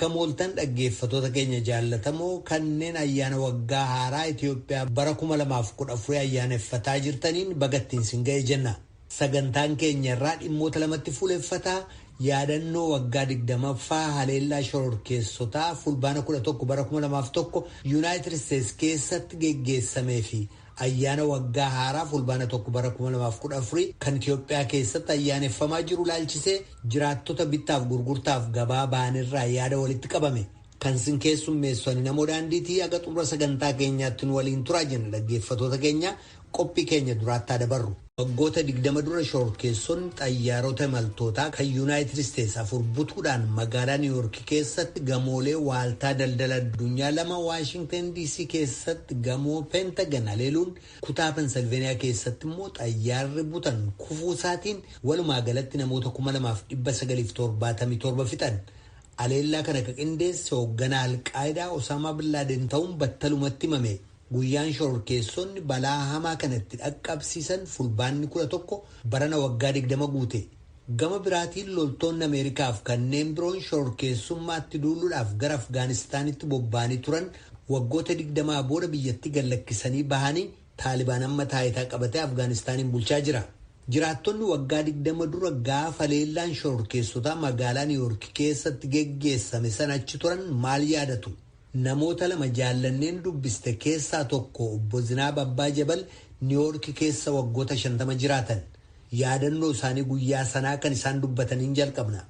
Akka mooltan dhaggeeffatoota keenya jaallatamoo kanneen ayyaana waggaa haaraa Itoophiyaa bara 2014 ayyaaneffataa jirtaniin bagattiin sin ga'e jenna. Sagantaan keenya irraa dhimmoota lamatti fuuleffataa yaadannoo waggaa 20ffaa haleellaa shororkeessotaa fulbaana 11 bara 2001 Yuunaayitid Isteetsi keessatti geggeessamee fi ayyaana waggaa haaraa fulbaana 1 bara 2014 kan Itoophiyaa keessatti ayyaaneffamaa jiru laalchisee jiraattota bittaaf gurgurtaaf gabaa ba'anirraa yaada walitti qabame. Kan sin keessummeessanii namoo daandiitii aga xumura sagantaa keenyaatti nu waliin turaa jenna dhaggeeffatoota keenya qophii keenya duraatti dabarru. Waggoota 20 dura shororkeessonni xayyaarota imaltootaa kan Yuunaayitid Isteetsi afur butuudhaan magaalaa Niiwuork keessatti gamoolee waaltaa daldala addunyaa lama Waashingtan DC keessatti gamoo Pentagon haleeluun kutaa Pensilveeniyaa keessatti immoo xayyaarri butan kufuu isaatiin walumaa galatti namoota 2977 fixan. Haleellaa kana kan qindeesse hoogganaa Alqaayidaa Osaamaa Bin Laaden ta'uun battalumatti himame. Guyyaan shororkeessonni balaa hamaa kanatti dhaqqabsiisan fulbaanni 11 barana waggaa 20 guute. Gama biraatiin loltoonni Ameerikaaf kanneen biroon shororkeessummaatti duuluudhaaf gara Afgaanistaanitti bobba'anii turan waggoota 20 booda biyyatti gallakkisanii bahanii Taalibaan amma taayitaa qabatee Afgaanistaaniin bulchaa jira. Jiraattonni waggaa 20 dura gaafa haleellaan shororkeessotaa magaalaa Niiwuork keessatti geggeessame sana achi turan maal yaadatu? Namoota lama jaallanneen dubbiste keessaa tokko obbo Zinaab Abbaa Jabal Niiwuork keessa waggoota 50 jiraatan. Yaadannoo isaanii guyyaa sanaa kan isaan dubbataniin jalqabna.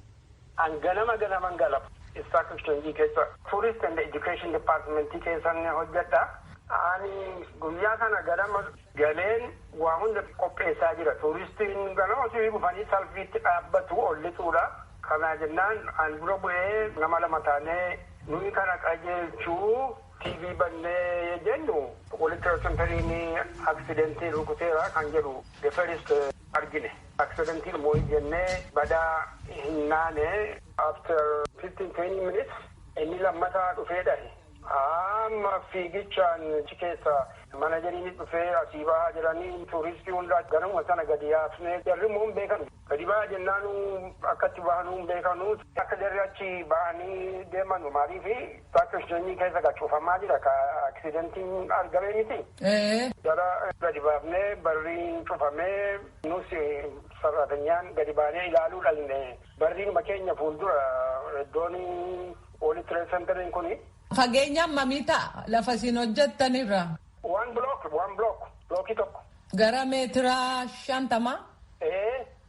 Ganama galapa. Istaakishtonjii keessa Tourist and Education Department keessan hojjedha. Ani guyyaa kana ganama galeen waa hunda qopheessaa jira. Tuuristiin ganama osoo dhufanii salfiitti dhaabbatu ollituudha. Kana jennaan an dura bu'ee nama lama taanee nuyi kana qajeelchuu TV bannee jennu walitti rakkataniini aksidentii rukuteera kan jedhu the first argine. Aksidentii moo jennee badaa hin naane after 15-20 minutes inni lammataa dhufee dhahe. Amma fiigichaan achi keessa manajeriin dhufee asii bahaa jiranii tuuristii hundaa ganama sana gadi yaafnee jarri immoo hin beekanu. Gadi bahaa jennaanu akkatti bahanuu hin beekanu. Akka jarri achi bahanii deemanu maaliifi Istaakishtonjii keessa gachuufamaa jira ka aksidentiin argamee miti. Jara gadi baafnee barriin cufamee nus sarratanyaan gadi baanee ilaaluu dhalne barriin keenya fuuldura iddoon World Trade Centeriin kuni. Fageenyaan mamii ta'a lafa isin hojjettanirra? One block, blockii tokko. Gara meetira 50?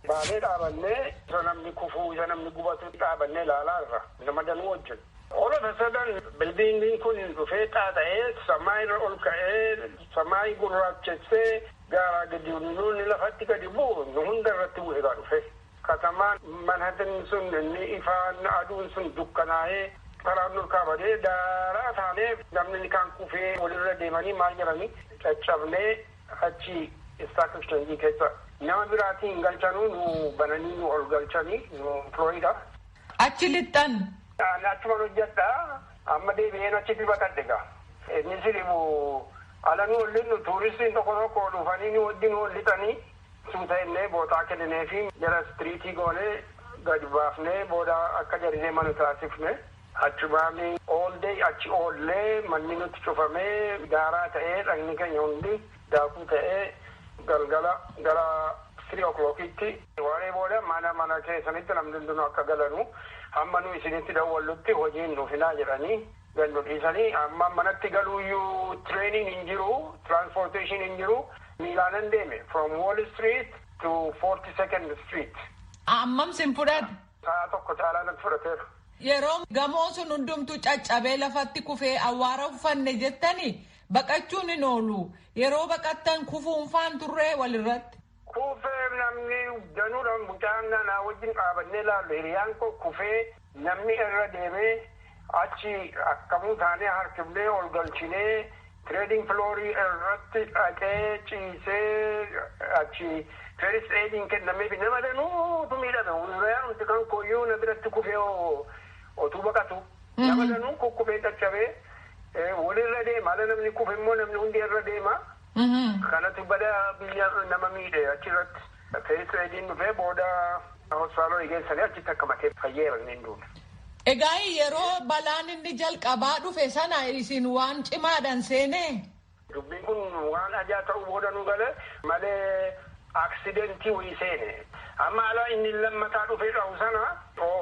Baanee dhaabannee isa namni kufuu isa namni gubatu dhaabannee ilaalaa irra nama danuu hojjetu. All of a sudden bildiingiin kun dhufee xaaxa'ee samaayirra ol ka'ee samaayii gurraachessee gaaraa gadi nuunni lafatti gadi bu'u nu hunda irratti bu'eegaa dhufe. Katamaan Manhattan sun inni ifaan aduun sun dukkanaa'ee karaan nurkaa badee daaraa taanee namni kan kufee walirra deemanii maal jedhanii caccabnee achi Istaakishtonjii keessa nama biraatiin galchanuu nu bananii nu ol galchanii nu Florida. Achi lixxan? Achuma hojjedha amma deebi'een achitti baqadhe gaa. Inni siribu ala nu ollinnu tuuristiin tokko dhufanii nu wajjin ol lixanii suuta illee bootaa kenninee fi jara istiriitii goonee gadi baafnee booda akka jarinee manu taasifne. Achumaanii all day achi oollee manni nutti cufamee daaraa ta'ee dhagni keenya hundi daakuu ta'ee galgala gara 3 o'clockitti waaree booda mana keessanitti namni hundinuu akka galanu hamma nu isinitti dawwallutti hojiin nuuf hinaa jedhanii gannu dhiisanii amma manatti galuuyyuu training hin jiru transportation hin jiru miilaanan deeme from Wall Street to 42nd Street. Ammam sin fudhate? Sa'a tokko caalaa natti fudhateera. Yeroo gamoo sun hundumtu caccabee lafatti kufee awwaara uffanne jettanii baqachuun hin oolu. Yeroo baqattan kufuun faan turree walirratti. Kufee namni danuudhaan mucaan naannaa wajjin dhaabannee ilaallu hiriyaan koo kufee namni irra deemee achi akkamuu taanee harkifnee ol galchinee trading floorii irratti dhaqee ciisee achi first aiding kennamee fi nama danuutu miidhame. Hiriyaan nuti kan kooyyuu na biratti kufee otuu baqatu nama danuun kukkufee caccabee walirra deema ala namni kufe immoo namni hundi irra deema. Kanatu bada biyya nama miidhe achirratti first aiding dhufee booda hospitaalota geessanii achitti akka matee fayyeera inni duudha. Egaa yeroo balaan inni jalqabaa dhufe sana isin waan cimaadhaan seene. Dubbiin kun waan ajaa ta'uu booda nu gale malee accidentii wayii seene. Amma ala inni lammataa dhufee dhahu sana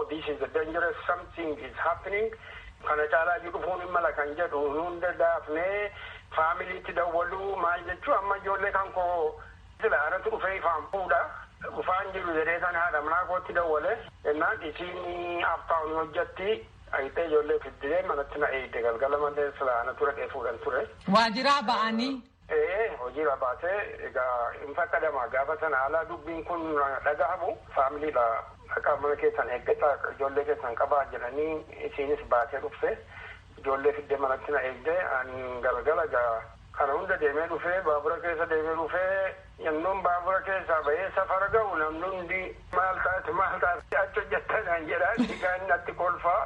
this is a dangerous something is happening. Kana caalaa jiru dhufuun hin mala kan jedhu hunda daafnee faamiliitti dawwaluu maal jechuu amma ijoollee kan koo sila anatu dhufee ifaan fuudha. Dhufaan jiru jedhee sana haadha manaa kootti dawwale jennaan isiin aftaawun hojjetti ayitee ijoollee fiddee manatti na eegde galgala malee sila anatu dhaqee fuudhan ture. Waajiraa ba'anii. Hojiirra baatee egaa hin fakkadama gaafa sana haala dubbiin kun dhagahamu faamiliidha. Akka mana keessan eeggataa ijoollee keessan qabaa jedhanii isiinis baatee dhufte ijoollee fiddee manatti na eegde ani galgala gaa kana hunda deemee dhufee baabura keessa deemee dhufee yennoon baabura keessaa bahee safara ga'u namni hundi maal taate achi hojjettanaan jedhaa nikaan natti kolfaa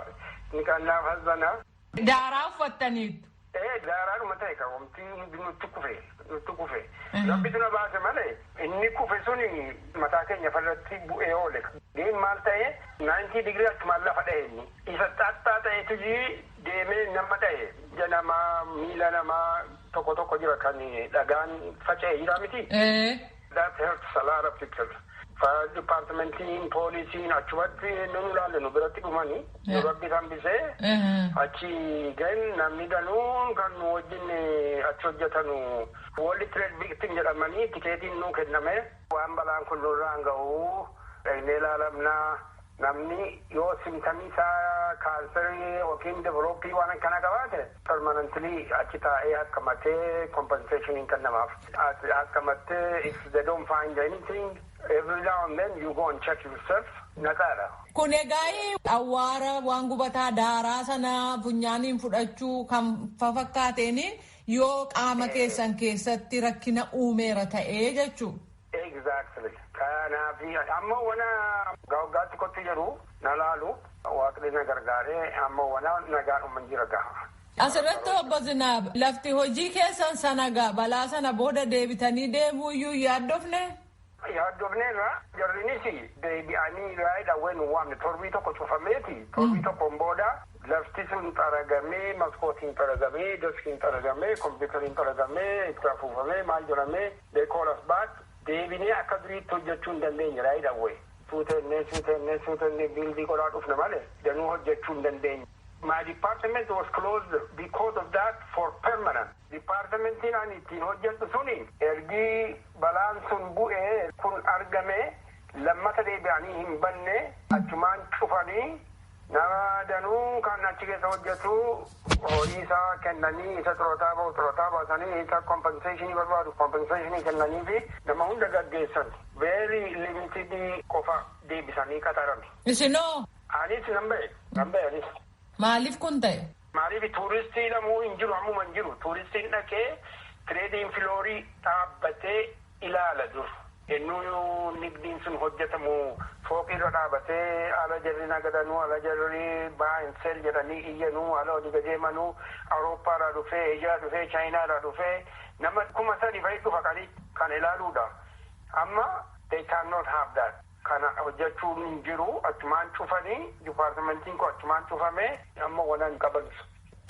nikaan naaf hazzanaa. Daaraa uffattaniitu. Daaraadhuma ta'e kan wamti nutti kufe. Rabbitu na baase malee inni kufe suni mataa keenya irratti bu'ee oole. Deem maal ta'e 90 digirii achumaan lafa dha'e inni. Isa xaxxaa ta'etu deemee nama dha'e. Ija namaa miila namaa tokko jira kan dhagaan faca'e jira miti. That hurts a lot of people. Fire departmentiin poolisiin achumatti nu ilaalle nu biratti dhumanii nu rabbi hambisee achi gan namni danuun kan nu wajjin achi hojjetanu World Trade Victim jedhamanii tikeetiin nu kenname waan balaan kun nurraan ga'u dhaynee ilaalamnaa namni yoo simtamii isaa kaanserii yookiin developii waan akkana qabaate permanently achi taa'ee akkamatee compensation hin kennamaaf akkamatee if they don't find anything every now and then you go and check yourself naqaadha. Kun egaa awwaara waan gubataa daaraa sana funyaaniin fudhachuu kan fafakkaateen yoo qaama keessan keessatti rakkina uumeera ta'ee jechuu. Exactly. Kanaaf amma wana gaaggaatti kotti jedhu na laalu waaqni na gargaaree amma wana nagaadhuma jira gaha. Asirratti obbo Zinaab lafti hojii keessan sana balaa sana booda deebitanii deemuu iyyuu yaaddofne? Yaaddofneerra jarrinis deebi'anii raayidha waynu waamne torbii tokko cufameeti torbii tokkoon booda lafti sun xaragamee maskootiin xaragamee deskiin xaragamee kompiitariin xaragamee itti afuufamee maal jedhamee they call us back deebinee akka duriitti hojjechuu hin dandeenye raayidha way suutennee biildii godhaa dhufne malee danuu hojjechuu hin dandeenye. My department was closed because of that for permanent. Departmentiin ani ittiin hojjedhu suni ergi balaan sun bu'ee kun argame lammata deebi'anii hin banne achumaan cufanii nama danuu kan achi keessa hojjetu horii isaa kennanii isa xurootaa baasanii isa compensation barbaadu compensation kennanii fi nama hunda gaggeessan very limited qofa deebisanii qaxarame. Isinoo? Anis nan ba'e anis. Maaliif kun ta'e? Maaliif tuuristii namuu hin jiru ammuma hin jiru. Tuuristiin dhaqee tireediin filoorii dhaabbatee ilaala dur. Ennuu nigdiin sun hojjetamu fooqirra dhaabatee ala jarri nagadanuu ala jarri baayinsel jedhanii iyyanuu ala olii gadeemanuu Awurooppaadhaa dhufee Eeshiyaa dhufee Chaayinaadhaa dhufee nama 3,000 fa'i dhufa kan ilaaluudha. Amma they cannot have that. Kana hojjechuun hin jiru achumaan cufanii dipaartimentiin kun achumaan cufamee amma waan hin qabansu.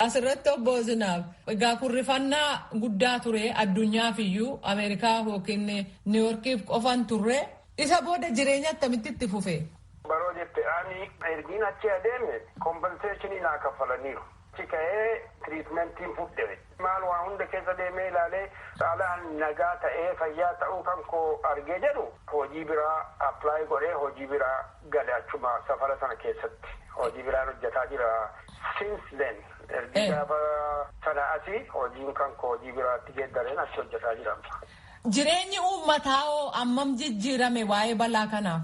Asirratti obbo Zinaab egaa kurrifannaa guddaa ture addunyaaf iyyuu Ameerikaa yookiin Niiworkiif qofan turre isa booda jireenya akkamitti itti fufe? Baroo jette ani ergiin achi adeeme kompenseeshinii naa kaffalaniiru. Achi ka'ee tiriitmentiin fudhame. Maal waa hunda keessa deemee ilaalee saalaan nagaa ta'ee fayyaa ta'uu kan koo argee jedhu hojii biraa appilaayi godhee hojii biraa gale achuma safara sana keessatti hojii biraa hojjetaa jira. Since then ergi gaafa sana asii hojiin kan koo hojii biraatti geeddareen achi hojjetaa jira. Jireenyi uummataa hoo ammam jijjiirame waa'ee balaa kanaaf?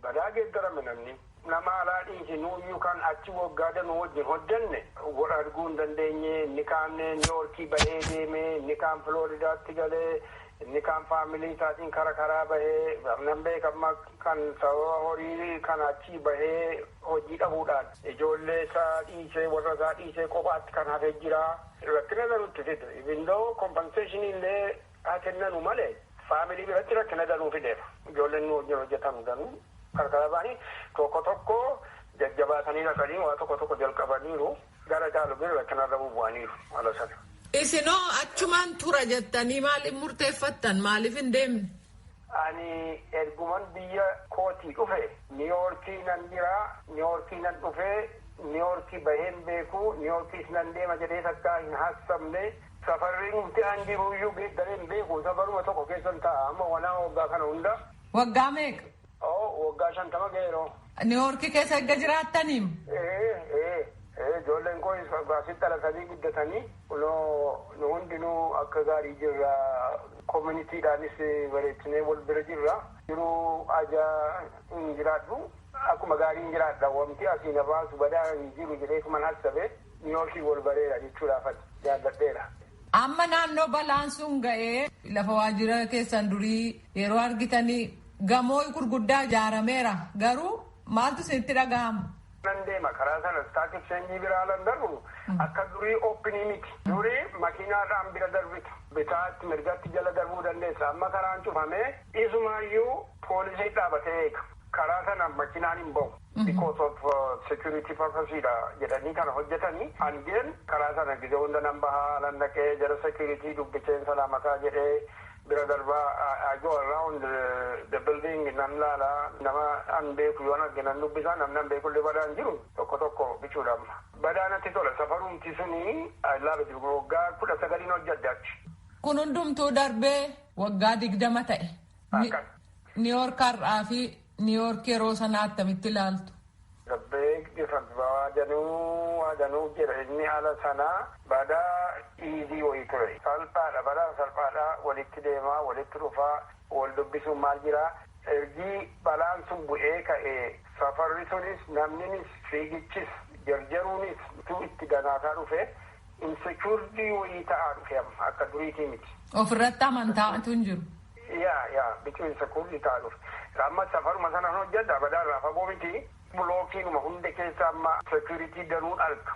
Balaa geeddarame namni. Nama alaa dhiisinuu kan achi waggaa danuu wajjin hojjenne godha arguu hin dandeenye inni kaan Niiwoorkii bahee deeme inni kaan Filooridaatti galee inni kaan faamilii isaatiin karaa bahee nan beekama kan sababa horii kan achi bahee hojii dhabuudhaan ijoollee isaa dhiisee warra isaa dhiisee kophaatti kan hafee jira rakkina danuutti fide ibindoo kompenseeshinii illee haa kennanu malee faamilii biratti rakkina danuu fideera ijoolleen nu wajjin hojjetan danuu. Karkara baanii tokko jajjabaatanii dhaqanii waa tokko jalqabaniiru gara caalu bira kanarra bu'aniiru ala sana. Isinoo achumaan tura jettanii maaliif murteeffattan maaliif hin deemne? Ani erguman biyya kootii dhufe Niiwoorkii nan jira Niiwoorkii nan dhufe Niiwoorkii baheen beeku Niiwoorkiis nan deema jedhee takkaa hin haassamne safarri nuti an jiruyyuu geeddareen beeku safaruma tokko keessan ta'a amma wanaa waggaa kana hunda. Waggaa meeqa? Waggaa 50 geeroo. Niiwoorkii keessa erga jiraattaniim? Ijoolleen koo baasitti dhalatanii guddatanii nu hundinuu akka gaarii jirra koominiitiidhaanis bareechinee wal bira jirra jiruu ajaa hin jiraadhu akkuma gaarii hin jiraadha wanti asii na baasu badaa hin jiru jedheetuman hassabe Niiwoorkii wal bareera jechuudhaaf jaalladheera. Amma naannoo balaan sun ga'ee lafa waajjira keessan durii yeroo argitanii gamoo gurguddaa ijaarameera garuu maaltu isinitti dhaga'ama? Nan deema karaa sana stock exchange biraa lan darbu akka durii oopinii miti. Durii makiinaadhaan bira darbitu bitaatti mirgatti jala darbuu dandeessa. Amma karaan cufamee isumaayyuu poolisii dhaabatee eega. Karaa sana makiinaan hin bahu. Because of security purposeedha jedhanii kana hojjetanii hangeen karaa sana gizee hunda nan bahaa lan dhaqee jara security dubbiseen salaamataa jedhee bira darbaa I go around the building nan laala nama an beeku yoo arge nan dubbisaa namni an beekullee badaan jiru tokko bichuudhaan badaanatti tola safarumti suni laabati waggaa 19 hojjeddaatti. Kun hundumtuu darbee waggaa 20 ta'e. Niiwoork har'aa fi Niiwoork yeroo sanaa attamitti ilaaltu? Dabbee waadanuu jira inni haala sanaa badaa iizii wayii ture. Salphaadha walitti deemaa walitti dhufaa wal dubbisuun maal jiraa. Ergii balaan sun bu'ee ka'ee safarri sunis namninis fiigichis jarjaruunis tu itti ganaataa dhufe insecurity wayii ta'aa dhufe akka duriitii miti. Ofirratti amantaatu hin jiru. Yaa bituu insecurity ta'aa dhufe. Amma safaruma sanaan hojjedha badaarraa fagoo miti. Bulookiinuma hunda keessa amma security danuun arga.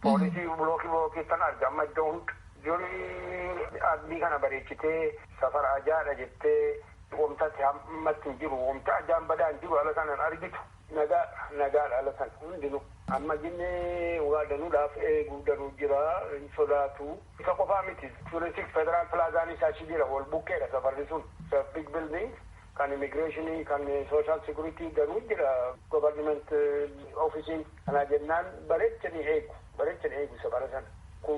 Poolisii bulookii tan arga amma iddoo hunda. Ijoollee abdii kana bareechitee safara ajaadha jettee wamtatti hammatti jiru wamta ajaan badaan jiru ala sanaan argitu nagaadha ala sana hundinuu. Amma jinnee waadanuudhaaf eeguu danuu jira hin sodaatu. Isa qofaa miti 26 Federal Plaazaan isaa achi jira wal bukkeedha safarri sun. Big building. Kan immigireeshinii kan sooshaal sekuritii garuu jira governement ofiisiin kana jennaan bareechanii eegu safara sana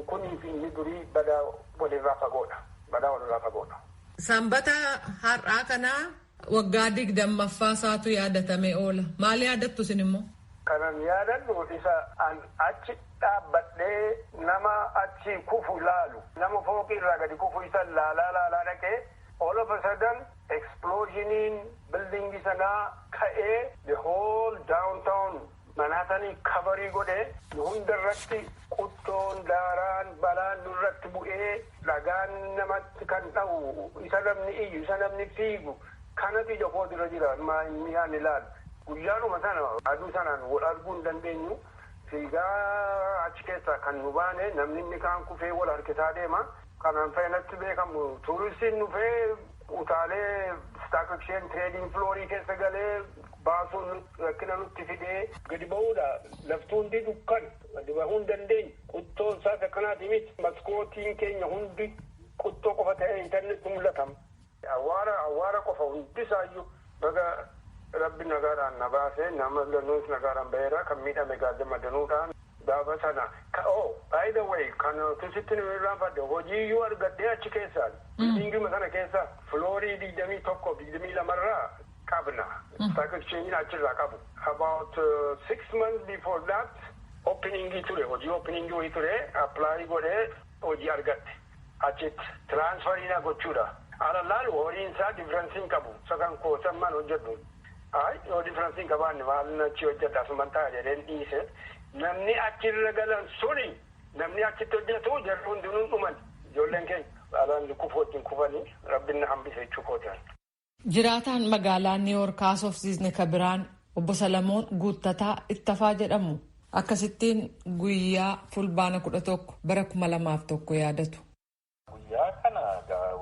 kunii fi inni durii badaa walirraa fagoodha. Sanbata har'aa kanaa waggaa 20ffaa isaatu yaadatamee oola maal yaadattu isin immoo? Kanan yaadadhu isa an achi dhaabbadhee nama achi kufu ilaalu nama fooqii irraa gadi kufu isa laalaa dhaqee all of a sudden explosion building sanaa ka'ee the whole downtown Manhattan coverii godhee hundarratti quttoon daaraan balaan nurratti bu'ee dhagaan namatti kan ta'u isa namni iyyu isa namni fiigu kanatu ija koo dura jira inni aan ilaalu guyyaanuma sana aduu sanaan wal arguu hin dandeenyu fiigaa achi keessaa kan nu baane namni inni kaan kufee wal harkisaa deema kanaan fayyadatti beekamu tuuristiin dhufee utaalee stock exchange trading floorii keessa galee baasuun rakkina nutti fidee gadi ba'uudha laftuu hundi dukkan gadi bahuu hin dandeenye quttoon isaas akkanaati miti maskootiin keenya hundi quttoo qofa ta'ee intarneetti mul'atama. Awwaara qofa hundisaayyuu baga rabbi nagaadhaan na baasee nama lanuus nagaadhaan baheera kan miidhame gaazama danuudhaan gaafa sana by the way kan tusitti nu irraanfadde hojiiyyuu argadhee achi keessaan bildingima sana keessa floorii 21-22 irraa qabna stock exchange achirraa qabu about 6 months before that openingii ture hojii openingii wayii ture apply godhee hojii argadhe achitti transferiina gochuudha ala laalu horiin isaa differensiin qabu sakan koosammaan hojjedhu yoo differensiin qabaanne maalin achi hojjedha asumantaa jedheen dhiise namni achirra galan suni namni achitti hojjetu jarri hundinuu dhuman ijoolleen keenya alaan kufootiin kufanii rabbinna hambise jechuu kootaan. Jiraataan magaalaa Niiwoork haasofsiisne kabiraan obbo Salamoon Guuttataa Ittafaa jedhamu akkasittiin guyyaa fulbaana 11 bara 2001 yaadatu. Guyyaa kana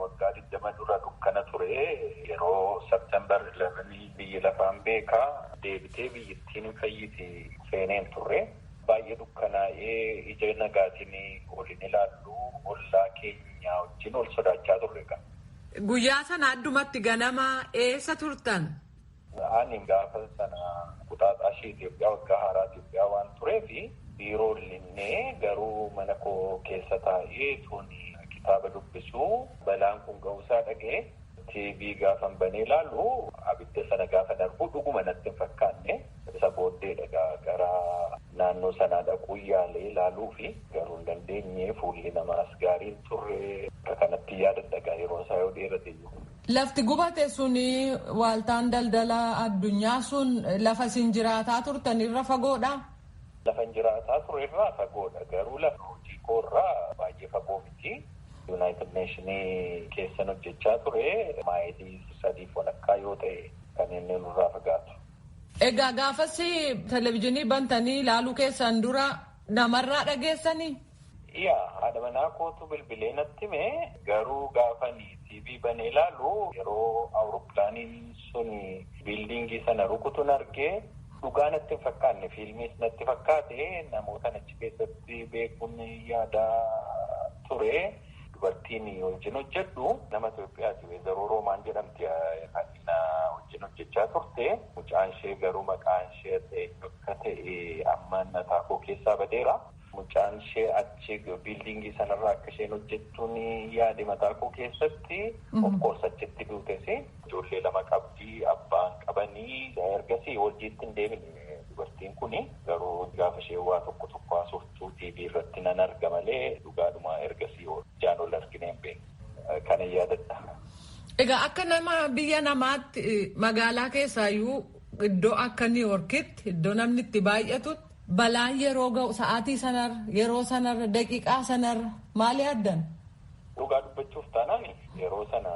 waggaa 20 dura dukkana ture yeroo September 11 biyyi lafaan beekaa deebitee biyyattii hin fayyite seeneen turre. Baay'ee dukkanaa'ee ija nagaatiin olin ilaallu ollaa keenya wajjin ol sodaachaa turre kan. Guyyaa sana addumatti ganama eessa turtan? Ani gaafa sana Quxaaxaashii Itoophiyaa waggaa haaraa Itoophiyaa waan tureefi biiroo illee garuu mana koo keessa taa'ee tuni kitaaba dubbisuu balaan kun ga'uusaa dhagee TV gaafan banee ilaalu abidda sana gaafa darbu dhuguma natti hin fakkaanne isa booddeedha gara naannoo sanaa dhaquu yaalee ilaaluu fi garuu hin dandeenye fuulli namaas gaariin turre kanatti yaadadha yeroo isaa yoo dheerate iyyuu. Lafti gubate suni waaltaan daldala addunyaa sun lafa isin jiraataa turtan irra fagoodha? Lafa jiraataa ture irraa fagoodha garuu lafa hojii koorraa baay'ee fagoo miti. United Nations keessan hojjechaa ture maayilii 3.5 yoo ta'e kan inni nurraa fagaatu. Egaa gaafas televizyiinii bantanii ilaaluu keessan dura namarraa dhageessanii? Haadha manaa kootu bilbilee natti hime garuu gaafanii TV banee ilaalu yeroo awurooppilaaniin sun biildiingii sana rukutuun argee dhugaa natti hin fakkaanne fiilmiis natti fakkaate namoota achi keessatti beekuun yaadaa ture. Dubartiin wajjin hojjedhu nama Itoophiyaati Weezaroo Roomaan jedhamti kan wajjin hojjechaa turte. Mucaan ishee garuu maqaan ishee akka ta'e amma mataa koo keessaa badeera. Mucaan ishee achi biildiingii sanarraa akka isheen hojjettuun yaade mataa koo keessatti of course achitti duutesi. Ijoollee lama qabdii abbaan qabanii ergasii hojiitti hin deemine. Dubartiin kuni garuu gaafa ishee waa tokko haasoftuu TV irratti nan arga malee dhugaadhuma ergasii jaan ol argine hin beekne kana yaadadha. Egaa akka nama biyya namaatti magaalaa keessaayyuu iddoo akka New Yorkitti iddoo namni itti baay'atutti balaan yeroo ga'u sa'aatii sanarra yeroo sanarra daqiiqaa sanarra maali addan? Dhugaa dubbachuuf taanaan yeroo sana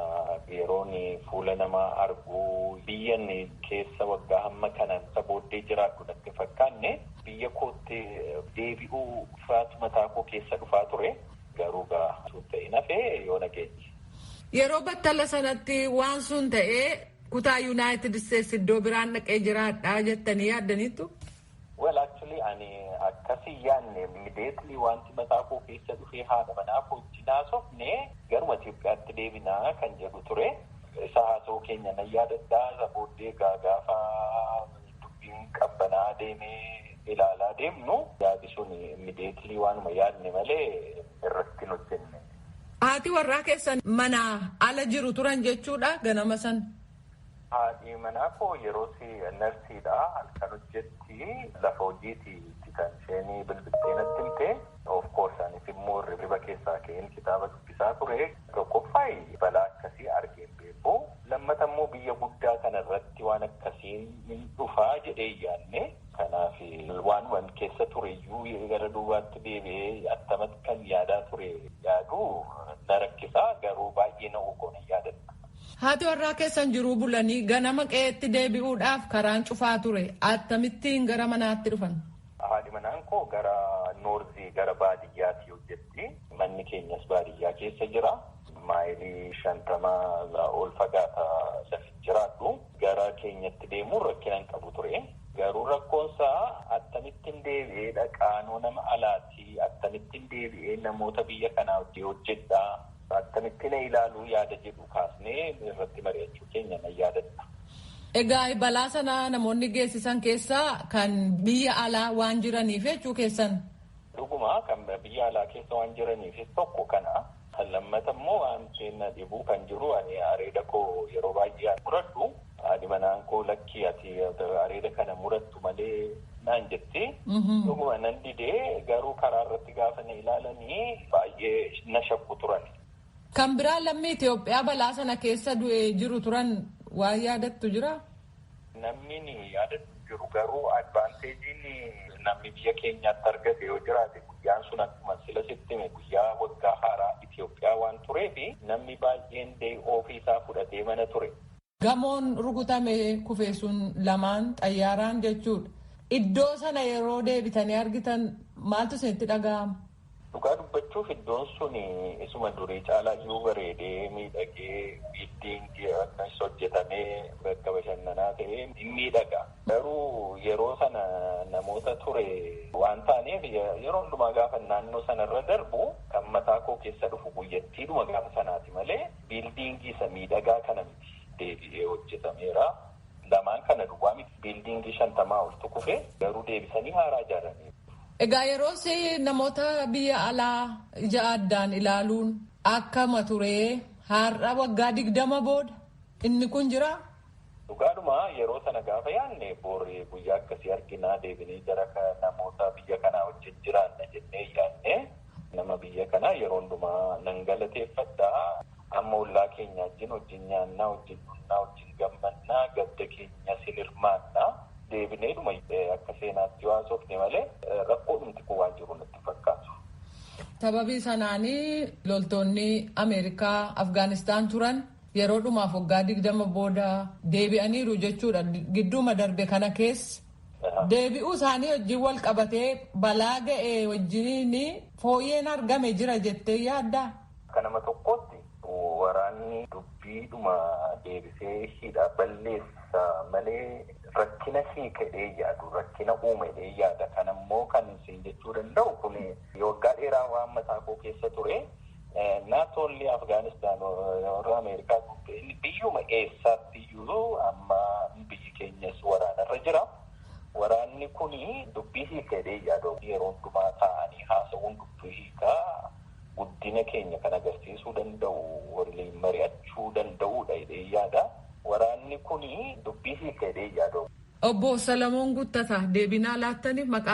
yeroon fuula namaa arguu biyyan keessa waggaa hamma kanaan isa booddee jiraadhu natti fakkaanne biyya kootti deebi'uu faatu mataa koo keessa dhufaa ture garuu sun ta'e nafee yoo nageenye. Yeroo battala sanatti waan sun ta'ee kutaa United States iddoo biraan dhaqee jiraadhaa jettanii yaaddaniittu? Well actually ani akkasii yaanne immediately wanti mataa koo keessa dhufee haadha manaa koo wajjin haasofne garuma Itoophiyaatti deebinaa kan jedhu ture. Isa haasoo keenya nan yaadadhaa isa booddee gaafa dubbiin qabbanaa deemee ilaalaa deemnu yaadi sun immediately waanuma yaadne malee irratti hojjenne. Haati warraa keessan manaa ala jiru turan jechuudha ganama san? Haadhi manaa koo yeroo narsiidha halkan hojjetti lafa hojiiti kan isheen bilbiltee natti himte. Of course anis immoo riba keessaa ka'een kitaaba dubbisaa ture. Tokkoffaa balaa akkasii argeen beeku. Lammata immoo biyya guddaa kana irratti waan akkasiin hin dhufaa jedhee yaanne. Kanaaf waan keessa ture iyyuu gara duubaatti deebi'ee attamatti kan yaadaa ture yaadu na rakkisaa garuu baay'ee na ogoon yaadadha. Haati warraa keessan jiruu bulanii ganama qe'eetti deebi'uudhaaf karaan cufaa ture. Akkamittiin gara manaatti dhufan? Haadhi manaan koo gara Noorzii gara baadiyyaatti hojjetti. Manni keenyas baadiyyaa keessa jira. Maayilii 50 ol fagaata lafi jiraadhu. Gara keenyatti deemuun rakkina hin qabu ture. Garuu rakkoonsaa akkamittiin deebi'ee dhaqaanoo nama alaati akkamittiin deebi'ee namoota biyya kanaa hojjedhaa. Akkamittiin ilaaluu yaada jedhu kaasnee irratti mari'achuu keenya nan yaadadha. Egaa balaa sana namoonni geessisan keessaa kan biyya alaa waan jiraniif jechuu keessan? Dhuguma kan biyya alaa keessa waan jiraniifis tokko kana. Kan lammata immoo wanti na dhibuu kan jiru ani areeda koo yeroo baay'ee muradhu. Haadhi manaan koo lakkii ati areeda kana murattu malee naan jetti. Dhuguma nan didee garuu karaa irratti gaafa na ilaalanii baay'ee na shakku turan. Kan biraa lammii Itoophiyaa balaa sana keessa du'ee jiru turan waan yaadattu jira? Namni yaadattu jiru garuu advaanteejiin namni biyya keenyaatti argate yoo jiraate guyyaan sun akkuma sila sittime guyyaa waggaa haaraa Itoophiyaa waan tureefi namni baay'een ofii isaa fudhatee mana ture. Gamoon rukutame kufee sun lamaan xayyaaraan jechuudha. Iddoo sana yeroo deebitanii argitan maaltu isinitti dhaga'ama? Dhugaa dubbachuuf iddoon sun isuma durii caalaa iyyuu bareedee miidhagee biildiingii akkas hojjetamee bakka bashannanaa ta'ee hin miidhaga. Garuu yeroo sana namoota ture waan taaneef yeroo hundumaa gaafa naannoo sanarra darbu kan mataa koo keessa dhufu guyyattiidhuma gaafa sanaati malee biildiingii isa miidhagaa kana miti deebi'ee hojjetameera. Lamaan kana duwwaa miti biildiingii 50 oltu kufe garuu deebisanii haaraa ijaaranii. Egaa yeroo namoota biyya alaa ija addaan ilaaluun akkama turee har'a waggaa 20 booda inni kun jira. Dhugaadhuma yeroo sana gaafa yaadne booree guyyaa akkasii arginaa deebinee jara namoota biyya kanaa wajjin jiraanna jennee yaadne nama biyya kanaa yeroo hundumaa nan galateeffadhaa. Amma ollaa keenya wajjin nyaannaa wajjin dhunnaa wajjin gammannaa gadda keenya sinirmaannaa deebineedhuma akka seenaatti waasofne malee rakkoo dhumti kun waan jiru natti fakkaatu. Sababii sanaanii loltoonni Ameerikaa Afgaanistaan turan yeroo dhumaaf waggaa 20 booda deebi'aniiru jechuudha. Gidduuma darbe kana keessa deebi'uu isaanii wajjin wal qabatee balaa ga'ee wajjiniin fooyyeen argame jira jettee yaaddaa? Akka nama tokkotti waraanni dubbiidhuma deebisee hidha balleessa malee rakkina hiikadhee yaadu rakkina uumedhee yaada. Kanammoo kan isin jechuu danda'u kun waggaa dheeraa waan mataa koo keessa ture. Naatoolli Afgaanistaan warra Ameerikaa biyyuma eessaatti iyyuu amma biyyi keenyas waraanarra jira. Waraanni kuni dubbii hiikadhee yaadu yeroo hundumaa taa'anii haasawuun dubbii hiikaa guddina keenya kan agarsiisuu danda'u waliin mari'achuu danda'uudha jedhee yaada. Waraanni kuni dubbii hiikadhee yaadu. Obbo Salamoon Guuttataa deebinaa laattaniif maqaa